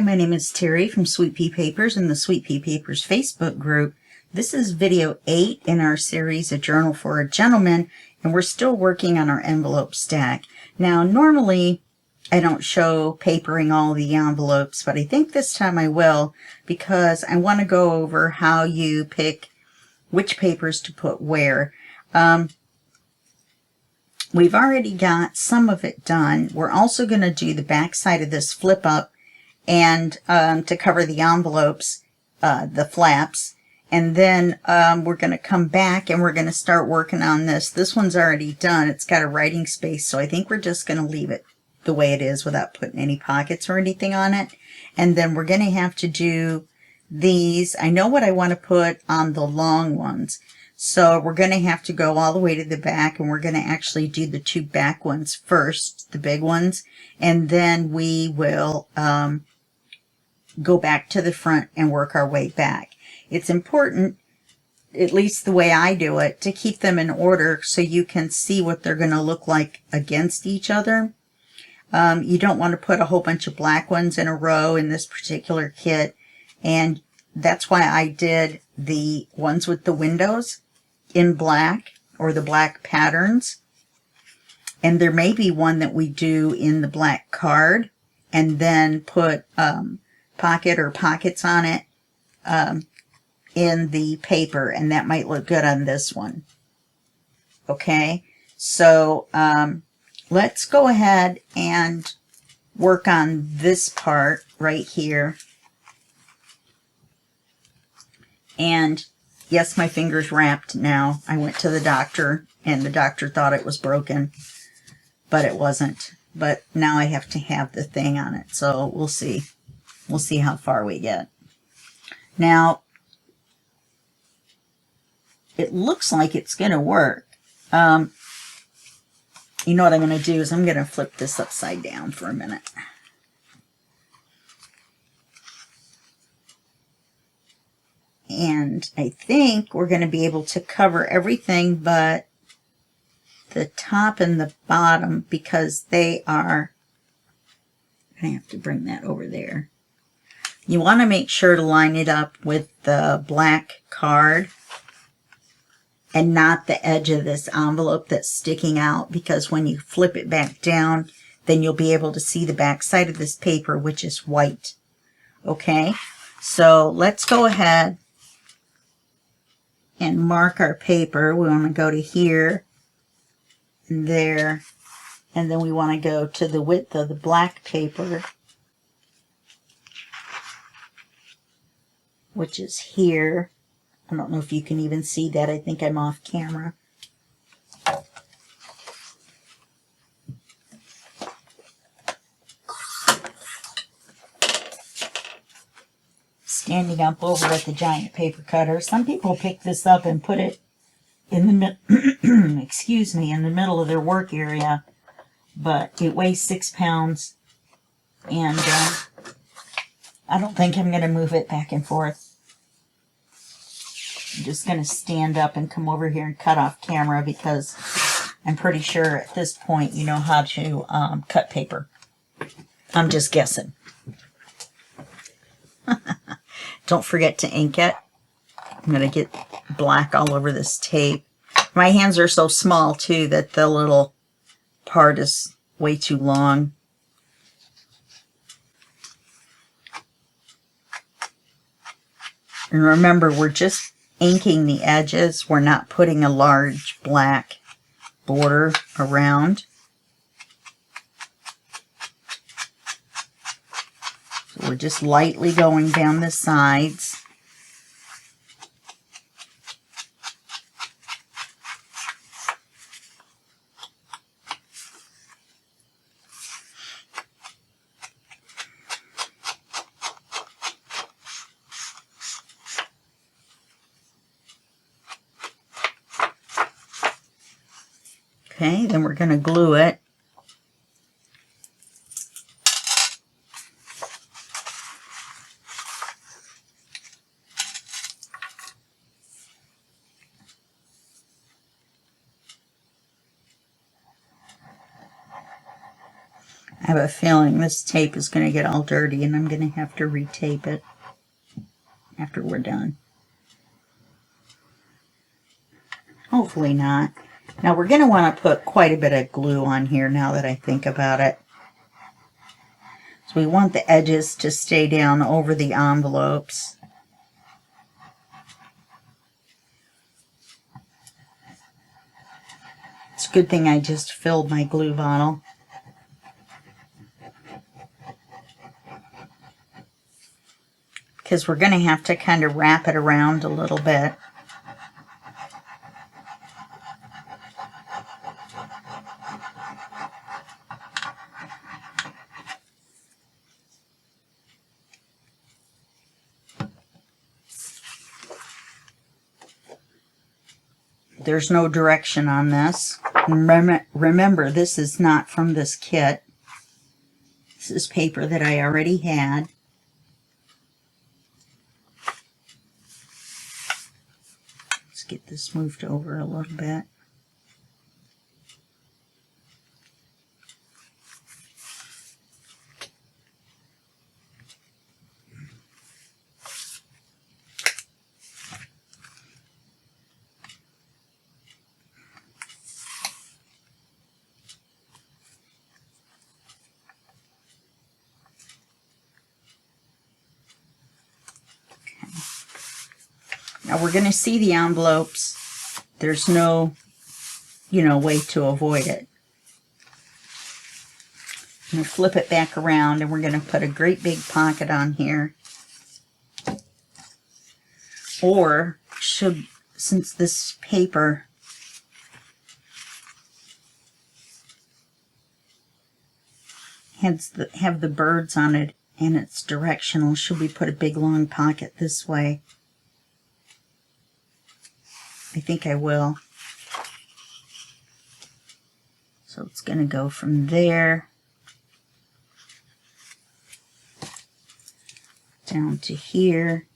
Hi, my name is Terry from Sweet Pea Papers in the Sweet Pea Papers Facebook group. This is video 8 in our series, A Journal for a Gentleman, and we're still working on our envelope stack. Now, normally I don't show papering all the envelopes, but I think this time I will because I want to go over how you pick which papers to put where. We've already got some of it done. We're also going to do the back side of this flip up and to cover the envelopes, the flaps. And then we're going to come back and we're going to start working on this. This one's already done. It's got a writing space, so I think we're just going to leave it the way it is without putting any pockets or anything on it. And then we're going to have to do these. I know what I want to put on the long ones. So we're going to have to go all the way to the back, and we're going to actually do the two back ones first, the big ones, and then we will go back to the front and work our way back. It's important, at least the way I do it, to keep them in order so you can see what they're going to look like against each other. You don't want to put a whole bunch of black ones in a row in this particular kit, and that's why I did the ones with the windows in black, or the black patterns. And there may be one that we do in the black card and then put pocket or pockets on it in the paper, and that might look good on this one. Okay, so let's go ahead and work on this part right here. And yes, my finger's wrapped now. I went to the doctor, and the doctor thought it was broken, but it wasn't. But now I have to have the thing on it, so we'll see. We'll see how far we get. Now, it looks like it's going to work. You know what I'm going to do is I'm going to flip this upside down for a minute. And I think we're going to be able to cover everything but the top and the bottom, because they are, I have to bring that over there. You want to make sure to line it up with the black card and not the edge of this envelope that's sticking out, because when you flip it back down, then you'll be able to see the back side of this paper, which is white. Okay, so let's go ahead and mark our paper. We want to go to here and there, and then we want to go to the width of the black paper, which is here. I don't know if you can even see that. I think I'm off camera. Standing up over at the giant paper cutter. Some people pick this up and put it in the excuse me, in the middle of their work area, but it weighs 6 pounds, and I don't think I'm going to move it back and forth. I'm just going to stand up and come over here and cut off camera, because I'm pretty sure at this point you know how to cut paper. I'm just guessing. Don't forget to ink it. I'm going to get black all over this tape. My hands are so small, too, that the little part is way too long. And remember, we're just inking the edges. We're not putting a large black border around. We're just lightly going down the sides. Okay, then we're going to glue it. I have a feeling this tape is going to get all dirty and I'm going to have to retape it after we're done. Hopefully not. Now we're going to want to put quite a bit of glue on here now that I think about it. So we want the edges to stay down over the envelopes. It's a good thing I just filled my glue bottle. Because we're going to have to kind of wrap it around a little bit. There's no direction on this. Remember, this is not from this kit. This is paper that I already had. Let's get this moved over a little bit. Now we're going to see the envelopes. There's no, way to avoid it. I'm going to flip it back around and we're going to put a great big pocket on here. Or since this paper have the birds on it and it's directional, should we put a big long pocket this way? I think I will. So it's going to go from there down to here.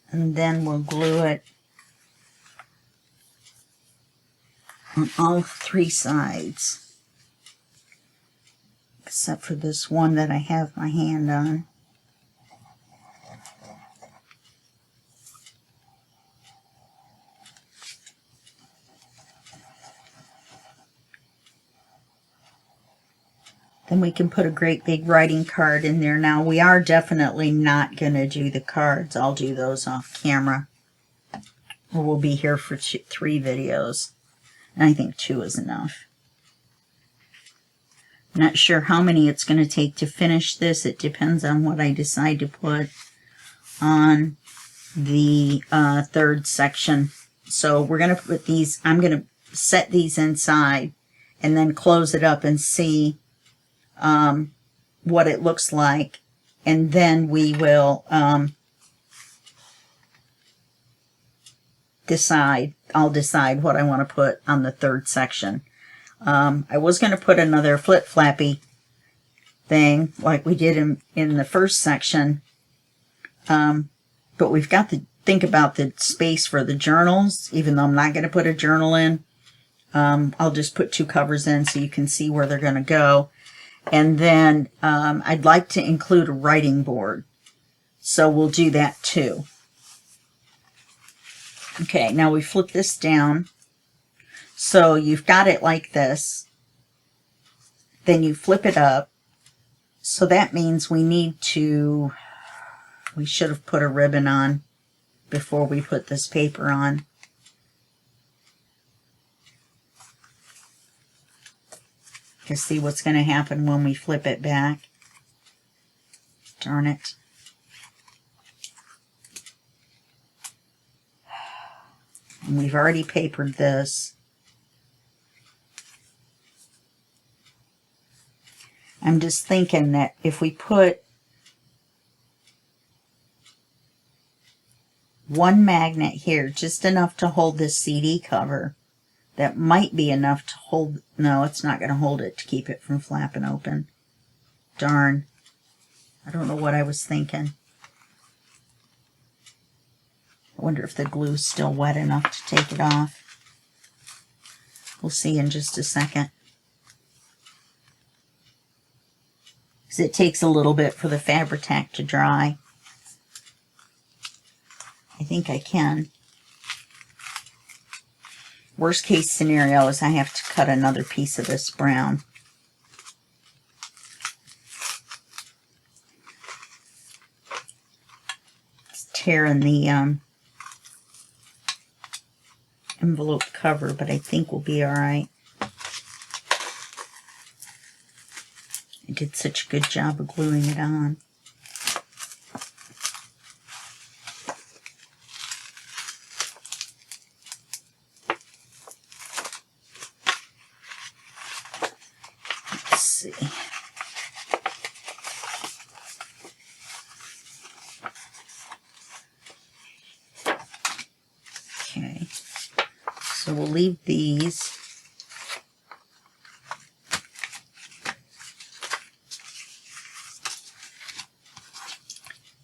And then we'll glue it on all three sides, except for this one that I have my hand on. Then we can put a great big writing card in there. Now, we are definitely not going to do the cards. I'll do those off camera. Or we'll be here for 3 videos. And I think 2 is enough. I'm not sure how many it's going to take to finish this. It depends on what I decide to put on the 3rd section. So we're going to put these, I'm going to set these inside and then close it up and see what it looks like, and then we will decide. I'll decide what I want to put on the 3rd section. I was going to put another flip-flappy thing like we did in the 1st section, but we've got to think about the space for the journals. Even though I'm not going to put a journal in, I'll just put 2 covers in so you can see where they're going to go. And then I'd like to include a writing board. So we'll do that too. Okay, now we flip this down. So you've got it like this. Then you flip it up. So that means we should have put a ribbon on before we put this paper on. To see what's going to happen when we flip it back. Darn it. And we've already papered this. I'm just thinking that if we put one magnet here, just enough to hold this CD cover, That might be enough to hold. No, it's not going to hold it to keep it from flapping open. Darn. I don't know what I was thinking. I wonder if the glue's still wet enough to take it off. We'll see in just a second. Because it takes a little bit for the Fabri-Tac to dry. I think I can. Worst case scenario is I have to cut another piece of this brown. It's tearing the envelope cover, but I think we'll be all right. I did such a good job of gluing it on. Let's see. Okay. So we'll leave these.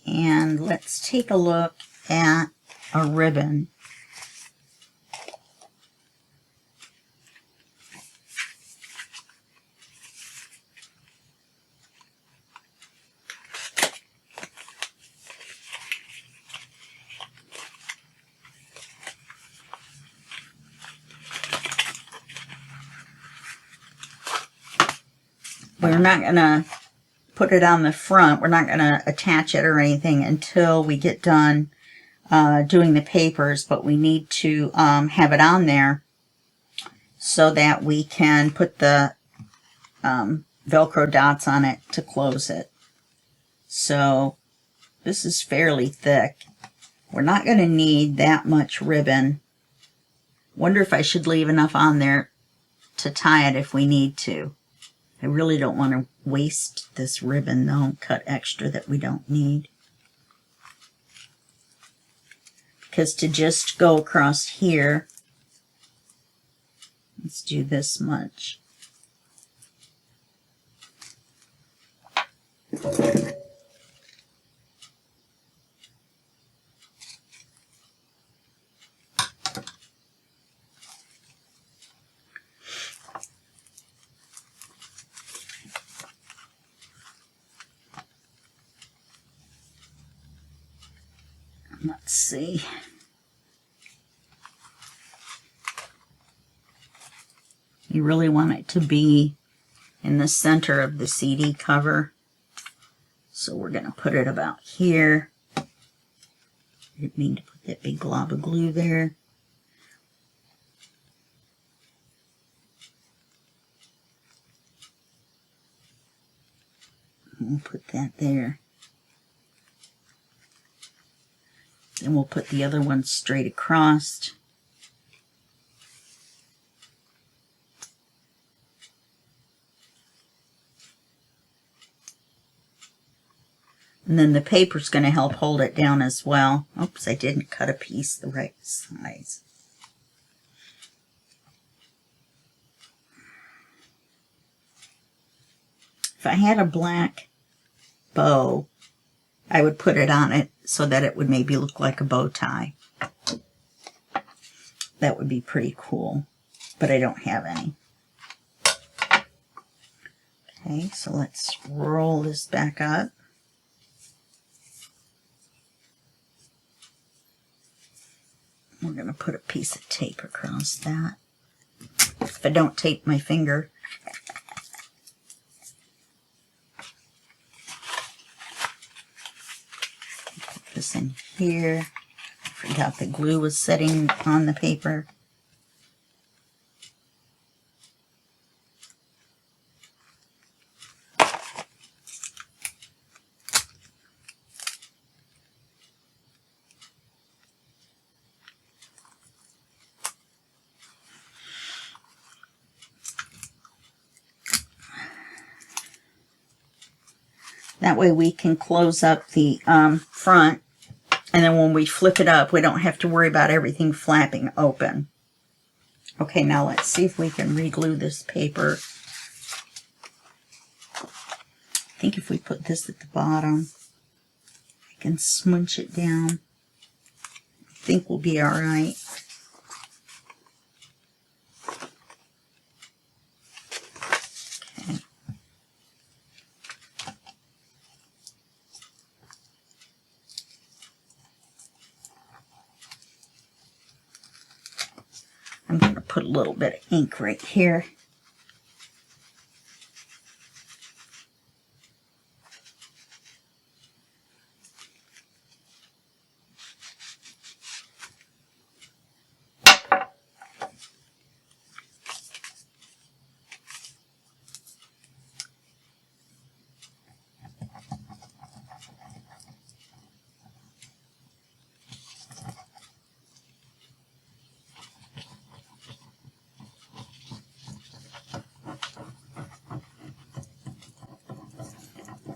And let's take a look at a ribbon. We're not going to put it on the front. We're not going to attach it or anything until we get done doing the papers, but we need to have it on there so that we can put the Velcro dots on it to close it. So this is fairly thick. We're not going to need that much ribbon. Wonder if I should leave enough on there to tie it if we need to. I really don't want to waste this ribbon, though. Cut extra that we don't need. Because to just go across here, let's do this much. Let's see. You really want it to be in the center of the CD cover. So we're going to put it about here. Didn't mean to put that big glob of glue there. We'll put that there. And we'll put the other one straight across. And then the paper's going to help hold it down as well. Oops, I didn't cut a piece the right size. If I had a black bow, I would put it on it so that it would maybe look like a bow tie. That would be pretty cool, but I don't have any. Okay, so let's roll this back up. We're going to put a piece of tape across that. If I don't tape my finger. Put this in here. I forgot the glue was setting on the paper. That way we can close up the front, and then when we flip it up, we don't have to worry about everything flapping open. Okay, now let's see if we can re-glue this paper. I think if we put this at the bottom, I can smooch it down. I think we'll be all right. Okay. I'm going to put a little bit of ink right here.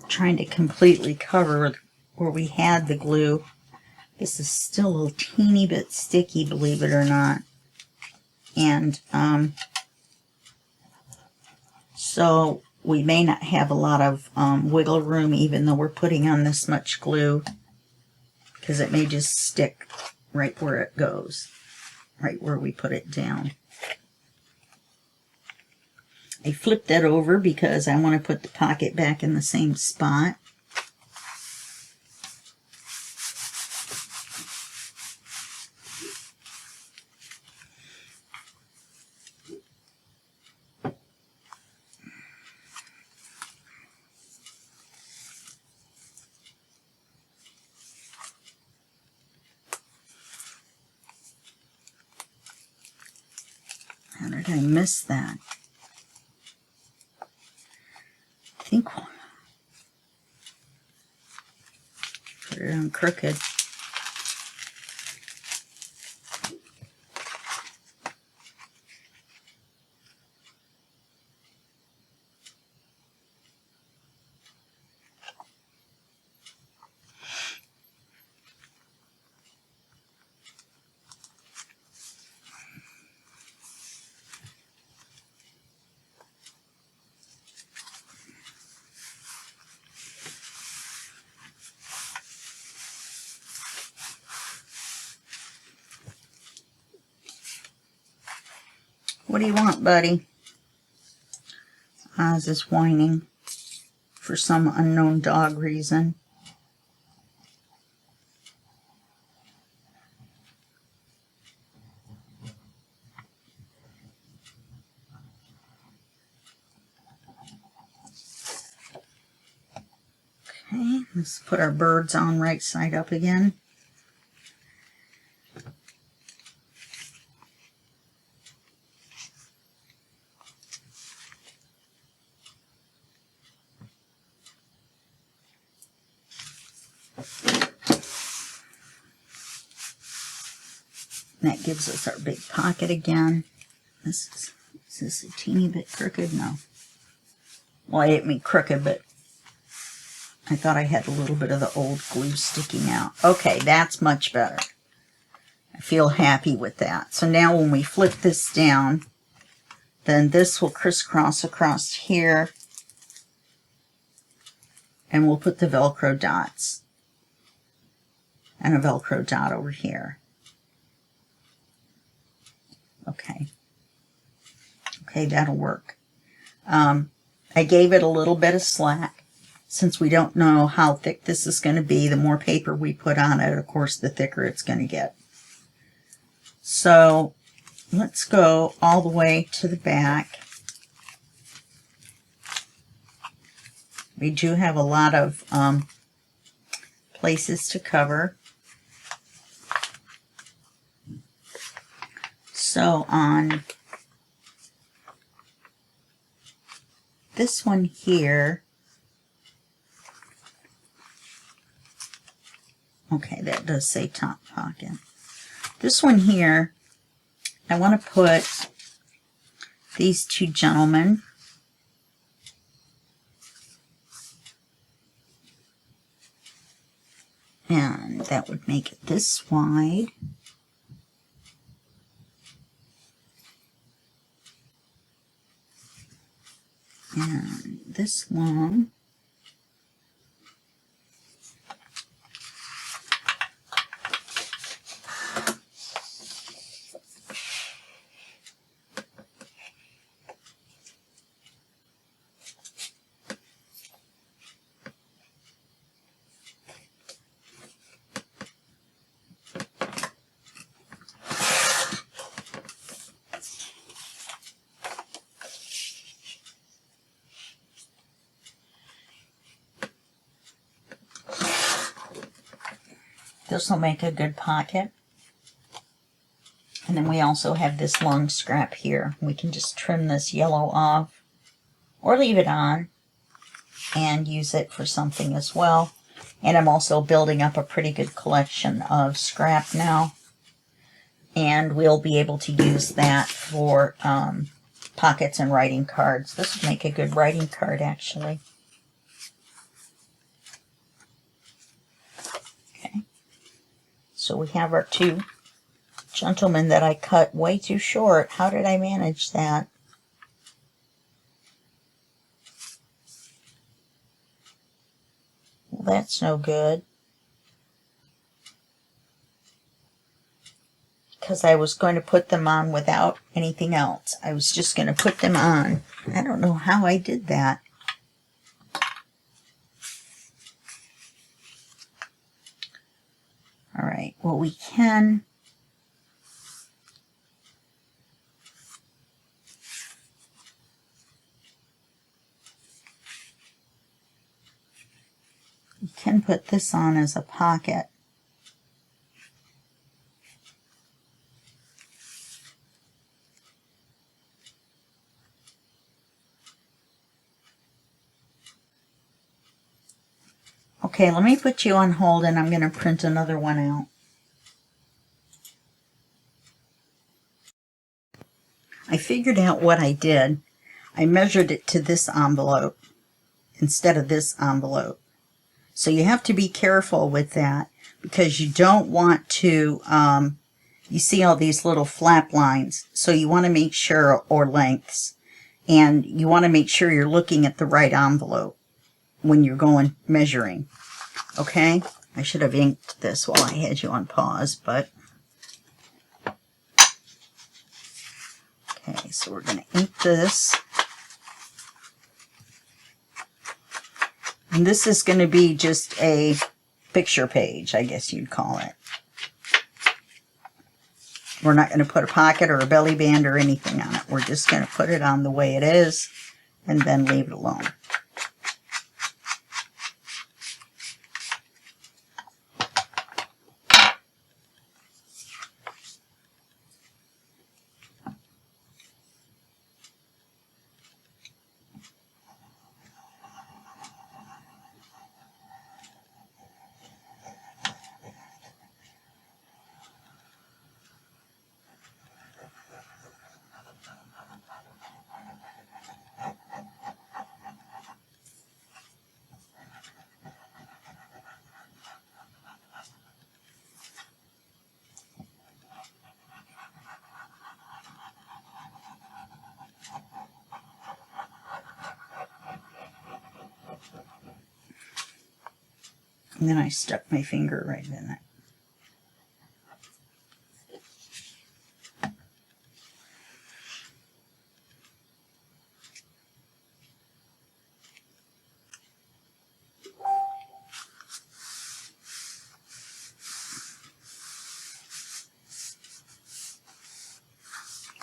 Trying to completely cover where we had the glue. This is still a teeny bit sticky, believe it or not. And so we may not have a lot of wiggle room even though we're putting on this much glue, because it may just stick right where it goes, right where we put it down. I flipped that over because I want to put the pocket back in the same spot. How did I miss that? I think put it on crooked. What do you want, buddy? Oz is whining for some unknown dog reason. Okay, let's put our birds on right side up again. And that gives us our big pocket again. Is this a teeny bit crooked? No. Well, I didn't mean crooked, but I thought I had a little bit of the old glue sticking out. Okay, that's much better. I feel happy with that. So now when we flip this down, then this will crisscross across here. And we'll put the Velcro dots. And a Velcro dot over here. Okay. Okay, that'll work. I gave it a little bit of slack. Since we don't know how thick this is going to be, the more paper we put on it, of course, the thicker it's going to get. So let's go all the way to the back. We do have a lot of places to cover. So on this one here, okay, that does say top pocket. This one here, I want to put these two gentlemen. And that would make it this wide. and this long. This will make a good pocket. And then we also have this long scrap here. We can just trim this yellow off or leave it on and use it for something as well. And I'm also building up a pretty good collection of scrap now. And we'll be able to use that for pockets and writing cards. This would make a good writing card, actually. Okay. So we have our two gentlemen that I cut way too short. How did I manage that? Well, that's no good. Because I was going to put them on without anything else. I was just going to put them on. I don't know how I did that. All right, well, we can put this on as a pocket. Okay, let me put you on hold and I'm going to print another one out. I figured out what I did. I measured it to this envelope instead of this envelope. So you have to be careful with that because you don't want to, you see all these little flap lines. So you want to make sure, or lengths, and you want to make sure you're looking at the right envelope when you're going measuring. Okay? I should have inked this while I had you on pause, but okay, so we're going to ink this. And this is going to be just a picture page, I guess you'd call it. We're not going to put a pocket or a belly band or anything on it. We're just going to put it on the way it is and then leave it alone. And then I stuck my finger right in it.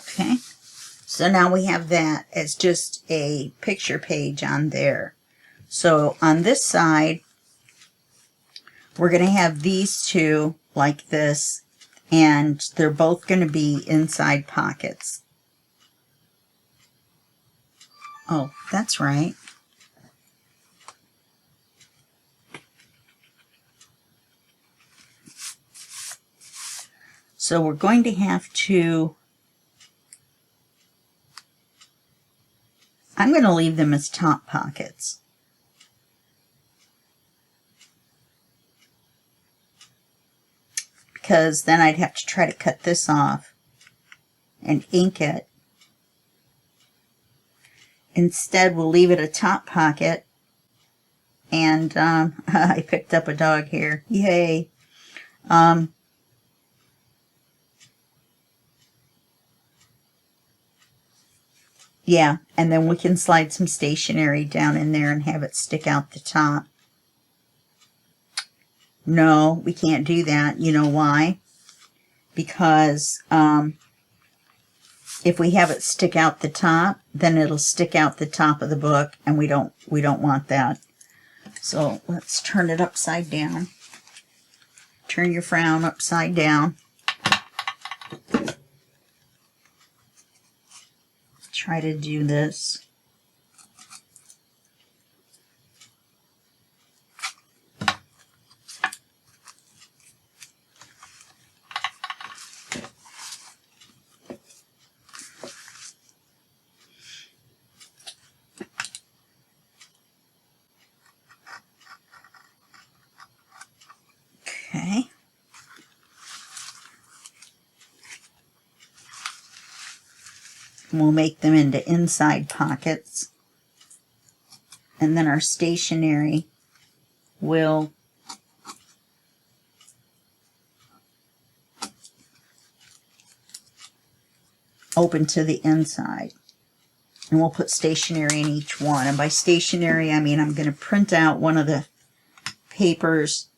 Okay, so now we have that as just a picture page on there. So on this side, we're going to have these two like this, and they're both going to be inside pockets. Oh, that's right. So we're going to have to, I'm going to leave them as top pockets. Because then I'd have to try to cut this off and ink it. instead we'll leave it a top pocket. And I picked up a dog here. Yay. Yeah, and then we can slide some stationery down in there and have it stick out the top. No, we can't do that. You know why? Because if we have it stick out the top, then it'll stick out the top of the book, and we don't want that. So let's turn it upside down. Turn your frown upside down. Try to do this. Okay. We'll make them into inside pockets. And then our stationery will open to the inside. And we'll put stationery in each one. And by stationery, I mean I'm going to print out one of the papers.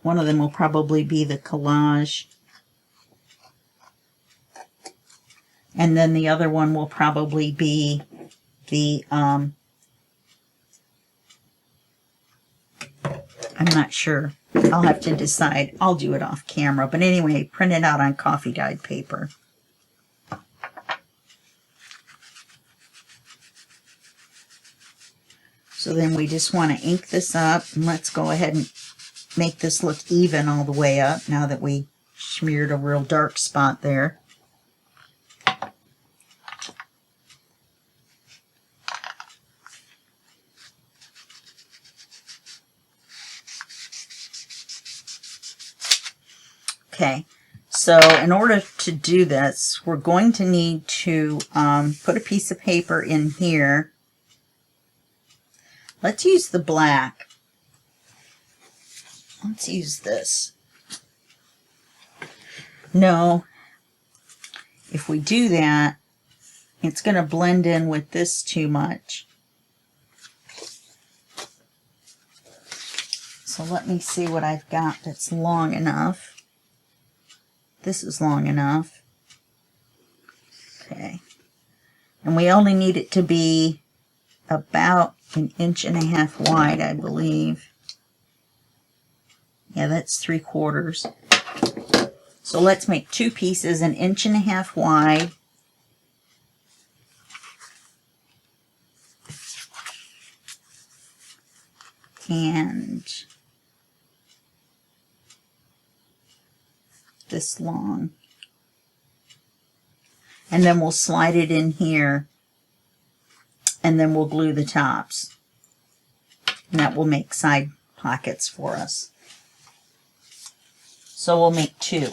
One of them will probably be the collage. And then the other one will probably be the, I'm not sure. I'll have to decide. I'll do it off camera. But anyway, print it out on coffee dyed paper. So then we just want to ink this up. And let's go ahead and make this look even all the way up now that we smeared a real dark spot there. Okay, so in order to do this, we're going to need to put a piece of paper in here. Let's use the black. Let's use this. No, if we do that, it's going to blend in with this too much. So let me see what I've got that's long enough. This is long enough. Okay. And we only need it to be about 1.5 inches wide, I believe. Yeah, that's 3/4. So let's make 2 pieces 1.5 inches wide. And this long. And then we'll slide it in here. And then we'll glue the tops. And that will make side pockets for us. So we'll make 2.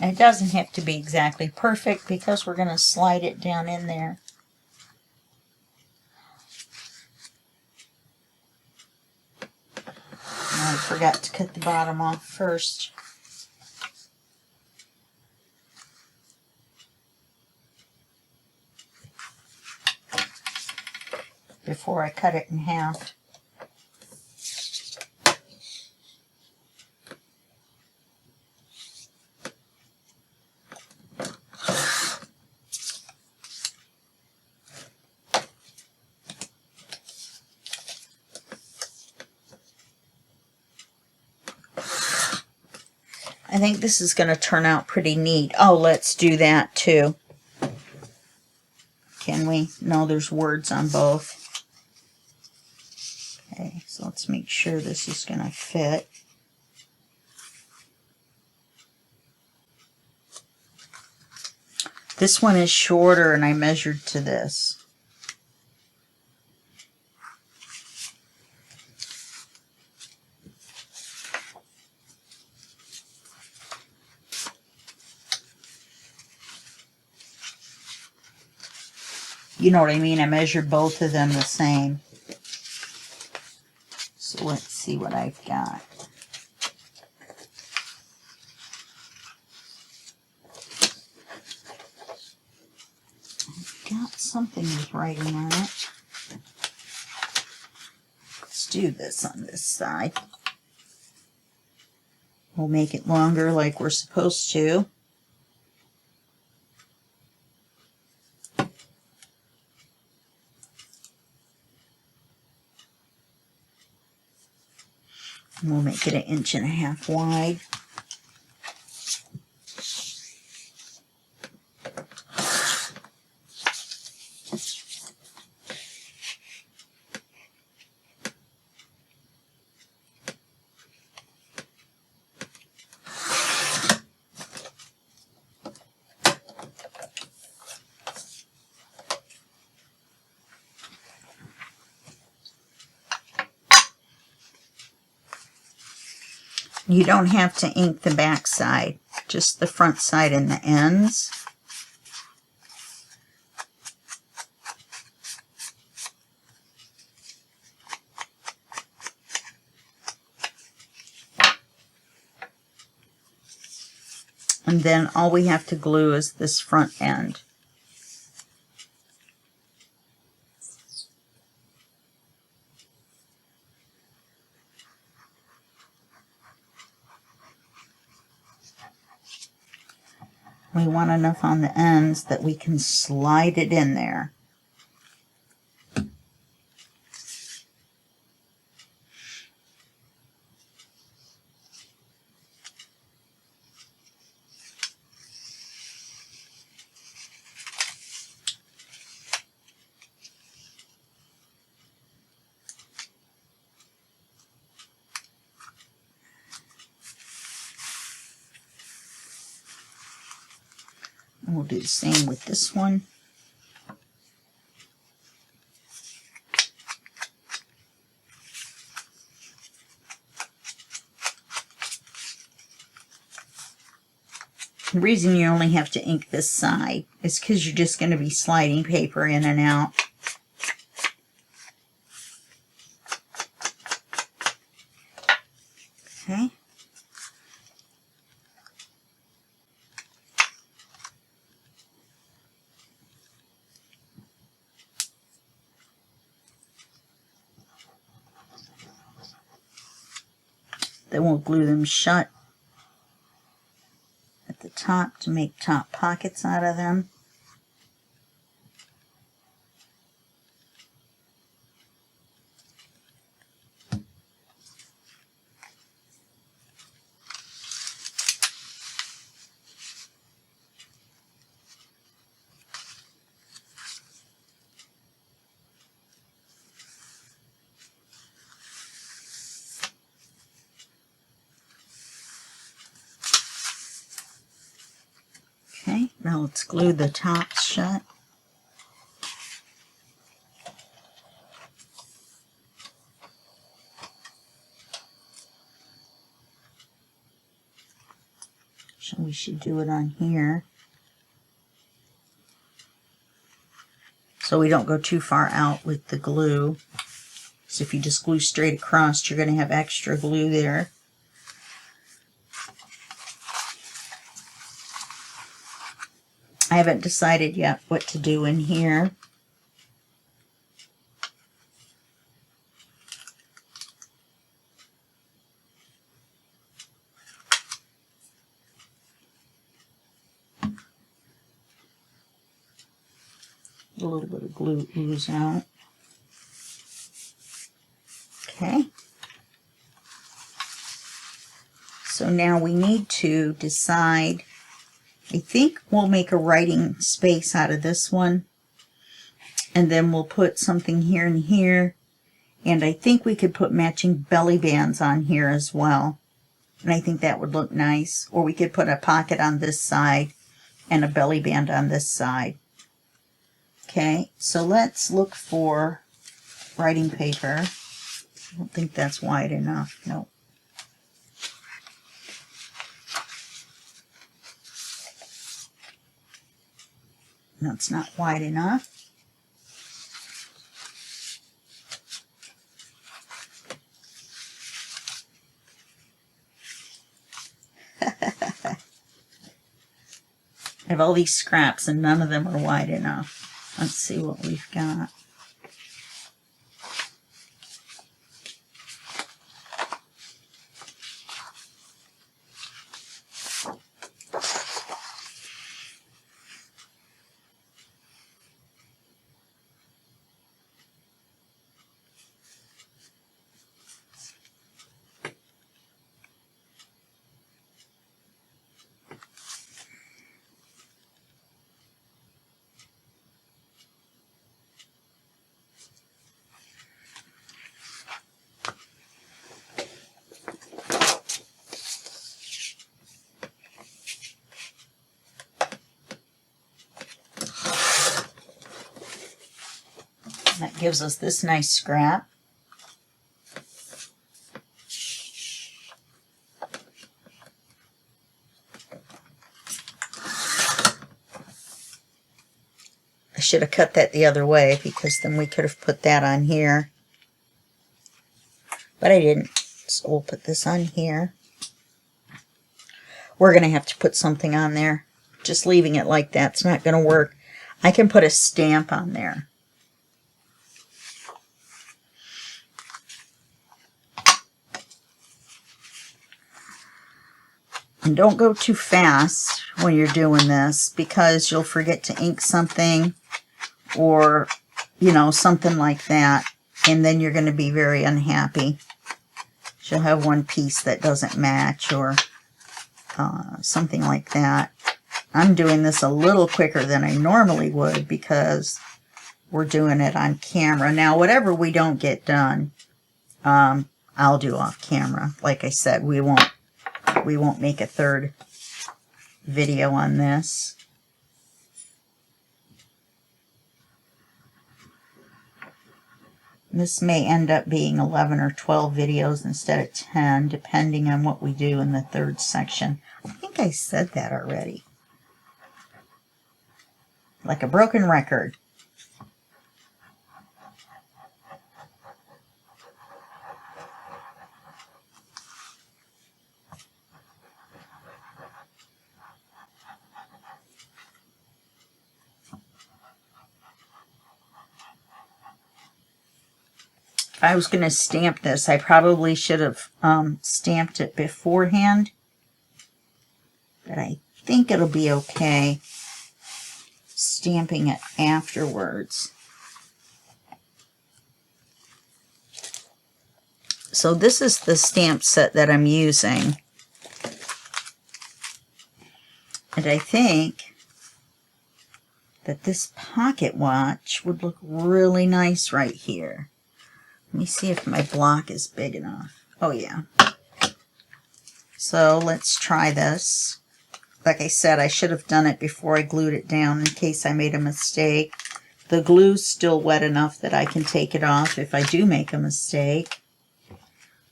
It doesn't have to be exactly perfect because we're going to slide it down in there. I forgot to cut the bottom off first. Before I cut it in half. I think this is going to turn out pretty neat. Oh, let's do that too. Can we? No, there's words on both. Okay, so let's make sure this is going to fit. This one is shorter and I measured to this. You know what I mean? I measured both of them the same. So let's see what I've got. I've got something with writing on it. Let's do this on this side. We'll make it longer like we're supposed to. And we'll make it 1.5 inches wide. You don't have to ink the back side, just the front side and the ends. And then all we have to glue is this front end. We want enough on the ends that we can slide it in there. And we'll do the same with this one. The reason you only have to ink this side is because you're just going to be sliding paper in and out. Okay. Then we'll glue them shut at the top to make top pockets out of them. Okay, now let's glue the tops shut. So we should do it on here, so we don't go too far out with the glue. So if you just glue straight across, you're going to have extra glue there. I haven't decided yet what to do in here. A little bit of glue ooze out. Okay. So now we need to decide. I think we'll make a writing space out of this one, and then we'll put something here and here, and I think we could put matching belly bands on here as well, and I think that would look nice. Or we could put a pocket on this side and a belly band on this side. Okay, so let's look for writing paper. I don't think that's wide enough. No. That's not wide enough. I have all these scraps and none of them are wide enough. Let's see what we've got. That gives us this nice scrap. I should have cut that the other way because then we could have put that on here. But I didn't. So we'll put this on here. We're going to have to put something on there. Just leaving it like that's not going to work. I can put a stamp on there. And don't go too fast when you're doing this because you'll forget to ink something or, you know, something like that. And then you're going to be very unhappy. You'll have one piece that doesn't match or something like that. I'm doing this a little quicker than I normally would because we're doing it on camera. Now, whatever we don't get done, I'll do off camera. Like I said, we won't make a third video on this. This may end up being 11 or 12 videos instead of 10, depending on what we do in the third section. I think I said that already. Like a broken record. If I was going to stamp this, I probably should have stamped it beforehand. But I think it'll be okay stamping it afterwards. So this is the stamp set that I'm using. And I think that this pocket watch would look really nice right here. Let me see if my block is big enough. Oh yeah. So let's try this. Like I said, I should have done it before I glued it down in case I made a mistake. The glue's still wet enough that I can take it off if I do make a mistake.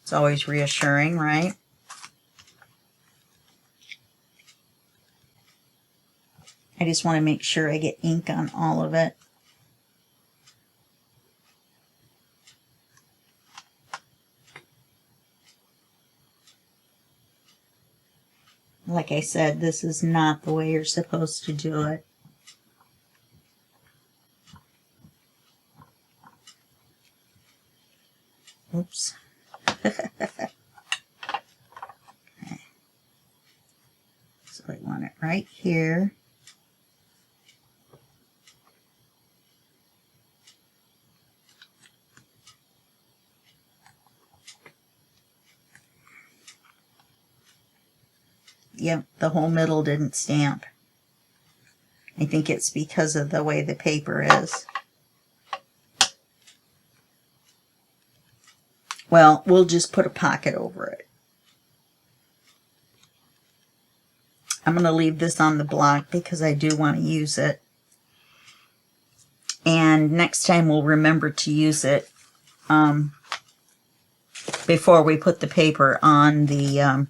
It's always reassuring, right? I just want to make sure I get ink on all of it. Like I said, this is not the way you're supposed to do it. Oops. Okay. So I want it right here. Yep, the whole middle didn't stamp. I think it's because of the way the paper is. Well, we'll just put a pocket over it. I'm going to leave this on the block because I do want to use it. And next time we'll remember to use it before we put the paper on the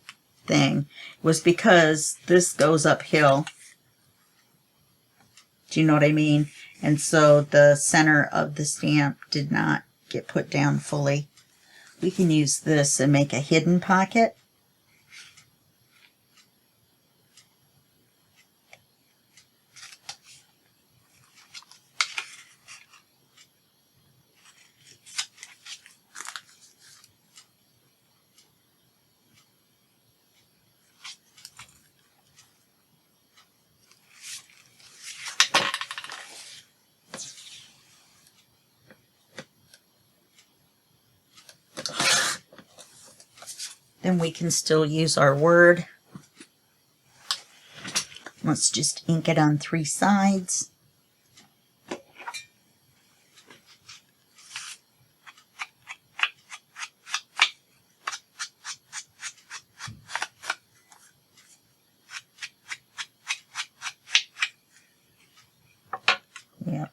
thing. It was because this goes uphill. Do you know what I mean? And so the center of the stamp did not get put down fully. We can use this and make a hidden pocket. Then we can still use our word. Let's just ink it on 3 sides. Yep.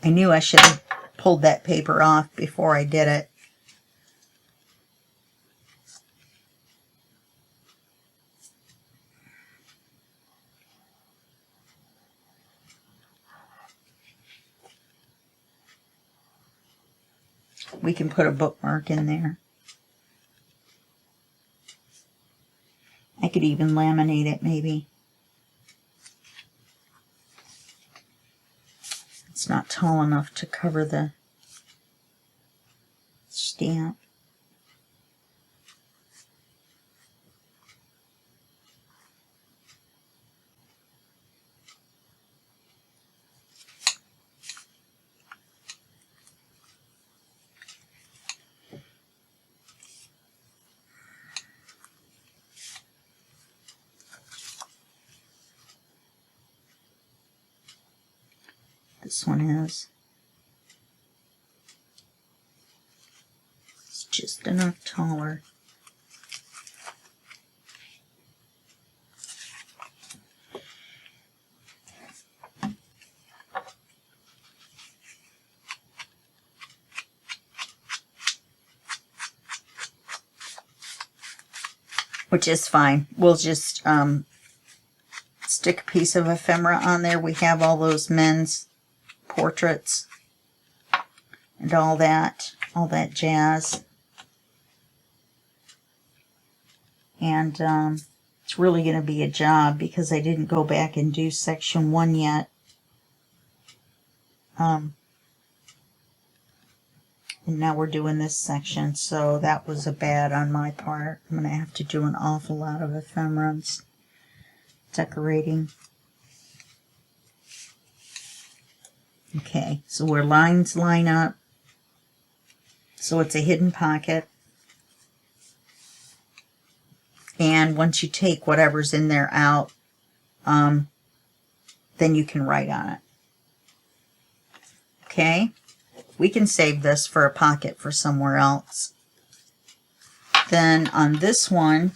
I knew I should have pulled that paper off before I did it. We can put a bookmark in there. I could even laminate it maybe. It's not tall enough to cover the stamp. This one is. It's just enough taller. Which is fine. We'll just stick a piece of ephemera on there. We have all those men's portraits and all that jazz. And it's really going to be a job because I didn't go back and do section 1 yet. And now we're doing this section, so that was a bad on my part. I'm going to have to do an awful lot of ephemerals decorating. Okay, so where lines line up, so it's a hidden pocket. And once you take whatever's in there out, then you can write on it. Okay, we can save this for a pocket for somewhere else. Then on this one,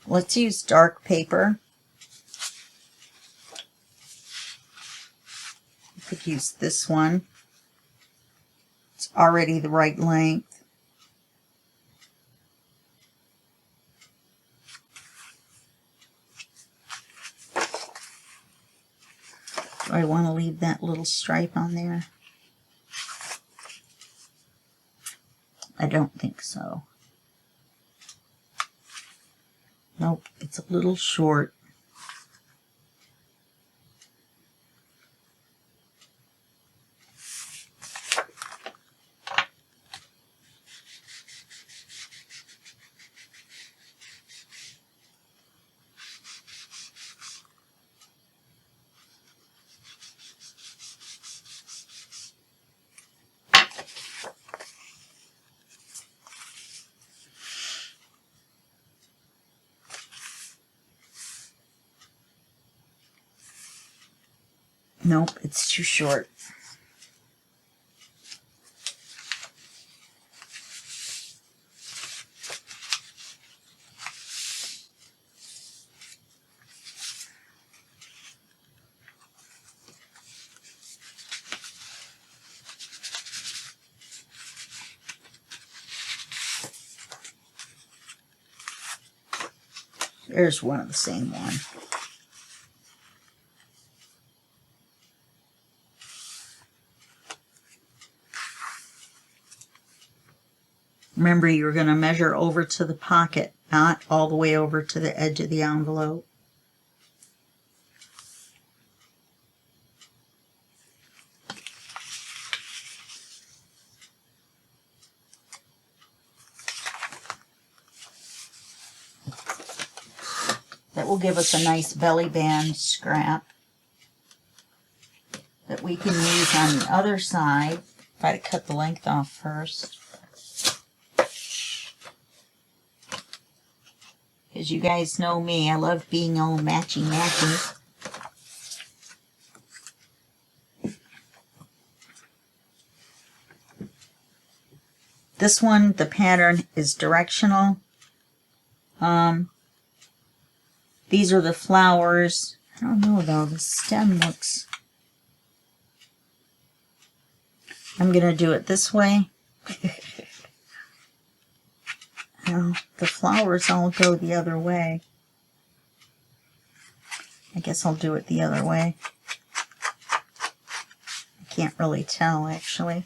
let's use dark paper. We could use this one. It's already the right length. Do I want to leave that little stripe on there? I don't think so. Nope, it's a little short. Nope, it's too short. There's one of the same one. Remember, you're going to measure over to the pocket, not all the way over to the edge of the envelope. That will give us a nice belly band scrap that we can use on the other side. Try to cut the length off first. Because you guys know me, I love being all matchy-matchy. This one, the pattern is directional. These are the flowers. I don't know though, the stem looks... I'm going to do it this way. The flowers all go the other way. I guess I'll do it the other way. I can't really tell actually.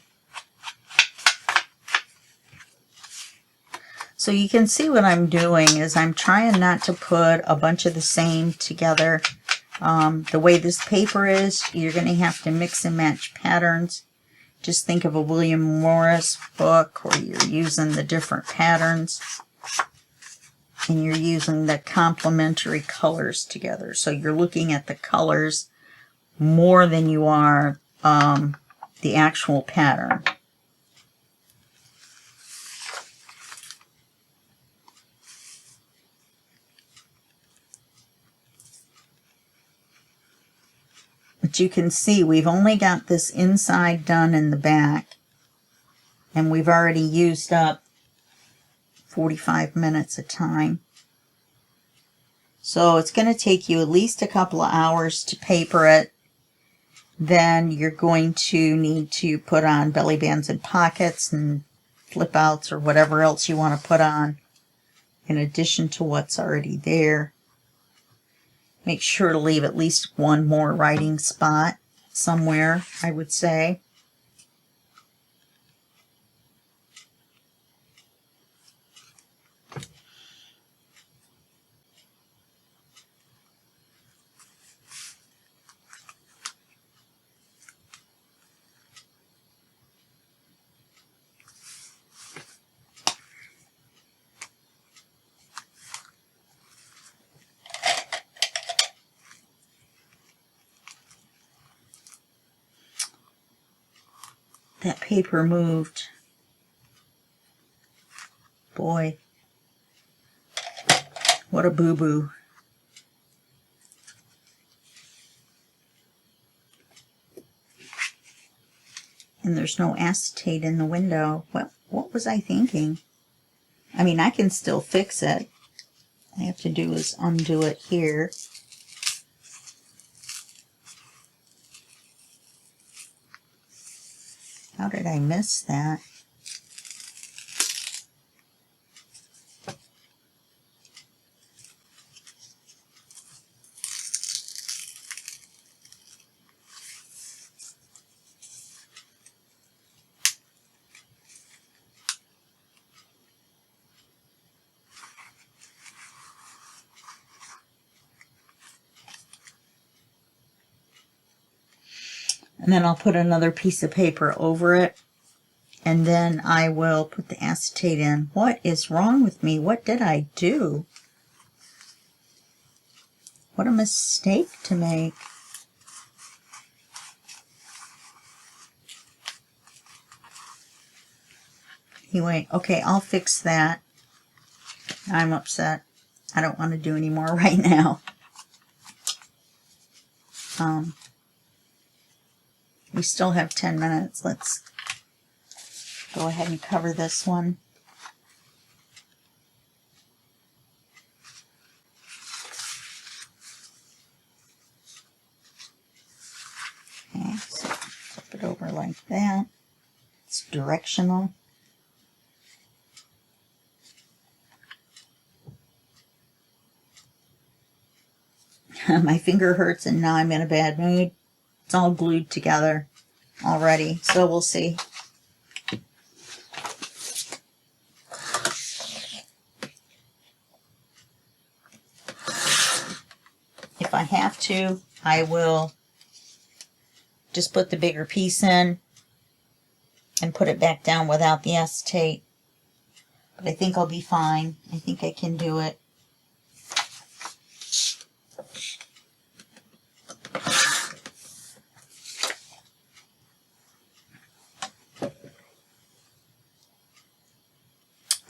So you can see what I'm doing is I'm trying not to put a bunch of the same together. The way this paper is, you're going to have to mix and match patterns. Just think of a William Morris book where you're using the different patterns and you're using the complementary colors together. So you're looking at the colors more than you are the actual pattern. But you can see we've only got this inside done in the back, and we've already used up 45 minutes of time. So it's going to take you at least a couple of hours to paper it. Then you're going to need to put on belly bands and pockets and flip outs or whatever else you want to put on in addition to what's already there. Make sure to leave at least one more writing spot somewhere, I would say. That paper moved. Boy, what a boo-boo. And there's no acetate in the window. Well, what was I thinking? I mean, I can still fix it. All I have to do is undo it here. How did I miss that? And then I'll put another piece of paper over it. And then I will put the acetate in. What is wrong with me? What did I do? What a mistake to make. Anyway, okay, I'll fix that. I'm upset. I don't want to do any more right now. We still have 10 minutes. Let's go ahead and cover this one. Okay, so flip it over like that. It's directional. My finger hurts and now I'm in a bad mood. It's all glued together already, so we'll see. If I have to, I will just put the bigger piece in and put it back down without the acetate. But I think I'll be fine. I think I can do it.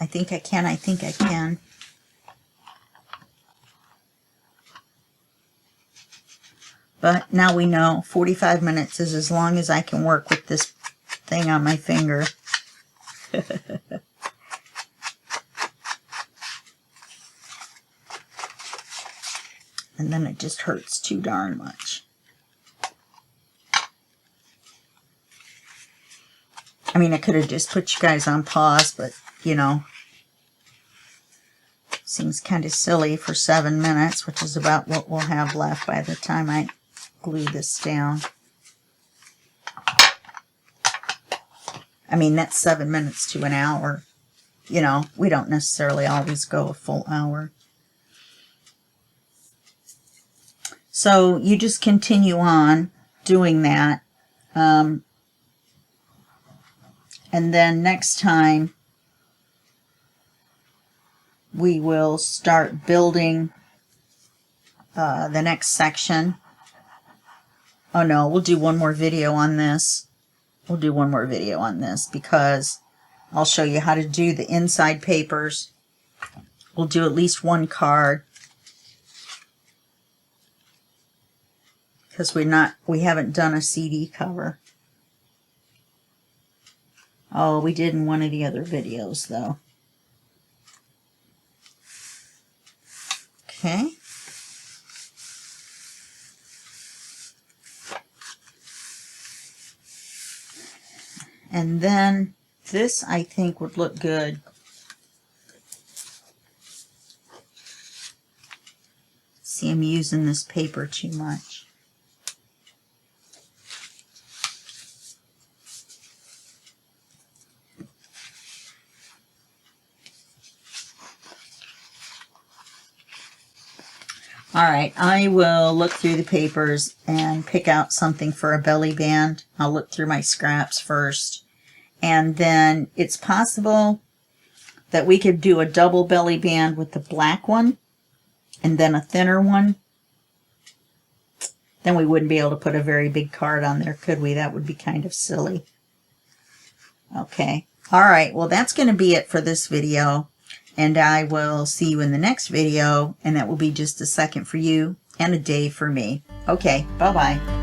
I think I can. I think I can. But now we know 45 minutes is as long as I can work with this thing on my finger. And then it just hurts too darn much. I mean, I could have just put you guys on pause, but, you know, seems kind of silly for 7 minutes, which is about what we'll have left by the time I glue this down. I mean, that's 7 minutes to an hour. You know, we don't necessarily always go a full hour. So you just continue on doing that. And then next time we will start building the next section. Oh no, we'll do one more video on this. We'll do one more video on this because I'll show you how to do the inside papers. We'll do at least one card. Because we haven't done a CD cover. Oh, we did in one of the other videos though. Okay. And then this, I think, would look good. See, I'm using this paper too much. Alright, I will look through the papers and pick out something for a belly band. I'll look through my scraps first. And then it's possible that we could do a double belly band with the black one and then a thinner one. Then we wouldn't be able to put a very big card on there, could we? That would be kind of silly. Okay. Alright, well that's going to be it for this video. And I will see you in the next video, and that will be just a second for you and a day for me. Okay, bye-bye.